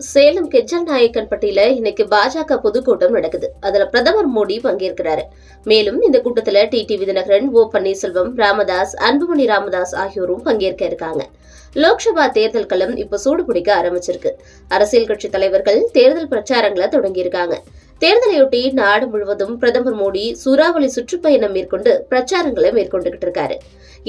சேலம் கெஜல் நாயக்கன்பட்டியில இன்னைக்கு பாஜக பொதுக்கூட்டம் நடக்குது. அதுல பிரதமர் மோடி பங்கேற்கிறாரு. மேலும் இந்த கூட்டத்துல டிடிவி தினகரன், ஓ பன்னீர்செல்வம், ராமதாஸ், அன்புமணி ராமதாஸ் ஆகியோரும் பங்கேற்க இருக்காங்க. லோக்சபா தேர்தல் களம் இப்ப சூடு பிடிக்க ஆரம்பிச்சிருக்கு. அரசியல் கட்சி தலைவர்கள் தேர்தல் பிரச்சாரங்களை தொடங்கியிருக்காங்க. தேர்தலையொட்டி நாடு முழுவதும் பிரதமர் மோடி சூறாவளி சுற்றுப்பயணம் மேற்கொண்டு பிரச்சாரங்களை மேற்கொண்டுகிட்டு இருக்காரு.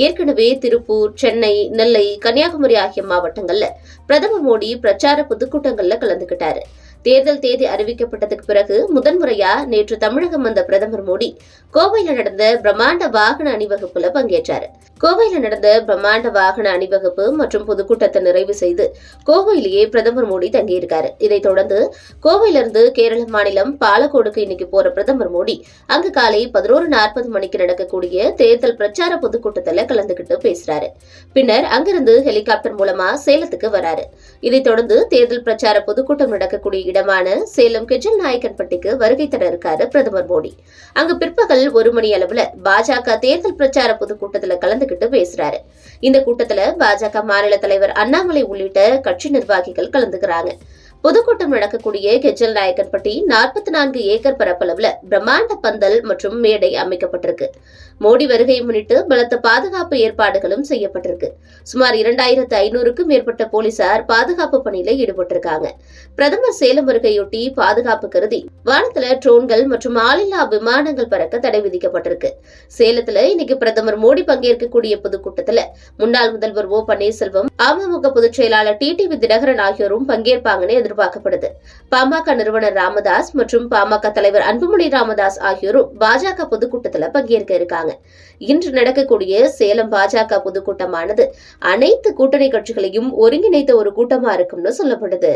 ஏற்கனவே திருப்பூர், சென்னை, நெல்லை, கன்னியாகுமரி ஆகிய மாவட்டங்கள்ல பிரதமர் மோடி பிரச்சார பொதுக்கூட்டங்கள்ல கலந்துகிட்டாரு. தேர்தல் தேதி அறிவிக்கப்பட்டதுக்கு பிறகு முதன்முறையா நேற்று தமிழகம் வந்த பிரதமர் மோடி கோவையில் நடந்த பிரம்மாண்ட வாகன அணிவகுப்புல பங்கேற்றாரு. கோவையில் நடந்த பிரம்மாண்ட வாகன அணிவகுப்பு மற்றும் பொதுக்கூட்டத்தை நிறைவு செய்து கோவையிலேயே பிரதமர் மோடி தங்கியிருக்காரு. இதைத் தொடர்ந்து கோவையிலிருந்து கேரள மாநிலம் பாலக்கோடுக்கு இன்னைக்கு போற பிரதமர் மோடி அங்கு காலை 11:40 மணிக்கு நடக்கக்கூடிய தேர்தல் பிரச்சார பொதுக்கூட்டத்தில் கலந்துகிட்டு பேசுறாரு. பின்னர் அங்கிருந்து ஹெலிகாப்டர் மூலமா சேலத்துக்கு வராரு. இதைத் தொடர்ந்து தேர்தல் பிரச்சார பொதுக்கூட்டம் நடக்கக்கூடிய இடமான சேலம் கெஜல் நாயக்கன்பட்டிக்கு வருகை தர இருக்காரு பிரதமர் மோடி. அங்கு பிற்பகல் 1 மணி அளவுல பாஜக தேர்தல் பிரச்சார பொதுக்கூட்டத்துல கலந்துகிட்டு பேசுறாரு. இந்த கூட்டத்துல பாஜக மாநில தலைவர் அண்ணாமலை உள்ளிட்ட கட்சி நிர்வாகிகள் கலந்துக்கிறாங்க. பொதுக்கூட்டம் நடக்கக்கூடிய கெஜல் நாயக்கன்பட்டி 44 ஏக்கர் பரப்பளவுல பிரம்மாண்ட பந்தல் மற்றும் மேடை அமைக்கப்பட்டிருக்கு. மோடி வருகையை முன்னிட்டு பலத்த பாதுகாப்பு ஏற்பாடுகளும் செய்யப்பட்டிருக்கு. சுமார் 2500க்கும் மேற்பட்ட போலீசார் பாதுகாப்பு பணியில ஈடுபட்டிருக்காங்க. பிரதமர் சேலம் வருகையொட்டி பாதுகாப்பு கருதி வானத்துல ட்ரோன்கள் மற்றும் ஆளில்லா விமானங்கள் பறக்க தடை விதிக்கப்பட்டிருக்கு. சேலத்துல இன்னைக்கு பிரதமர் மோடி பங்கேற்கக்கூடிய பொதுக்கூட்டத்துல முன்னாள் முதல்வர் ஓ பன்னீர்செல்வம், அமமுக பொதுச் செயலாளர் டிடிவி தினகரன் ஆகியோரும் பங்கேற்பாங்கன்னு எதிர்பார்க்கப்படுது. பாமக நிறுவனர் ராமதாஸ் மற்றும் பாமக தலைவர் அன்புமணி ராமதாஸ் ஆகியோரும் பாஜக பொதுக்கூட்டத்தில் பங்கேற்க இருக்காங்க. இன்று நடக்கக்கூடிய சேலம் பாஜக பொதுக்கூட்டமானது அனைத்து கூட்டணி கட்சிகளையும் ஒருங்கிணைத்த ஒரு கூட்டமா இருக்கும்னு சொல்லப்படுது.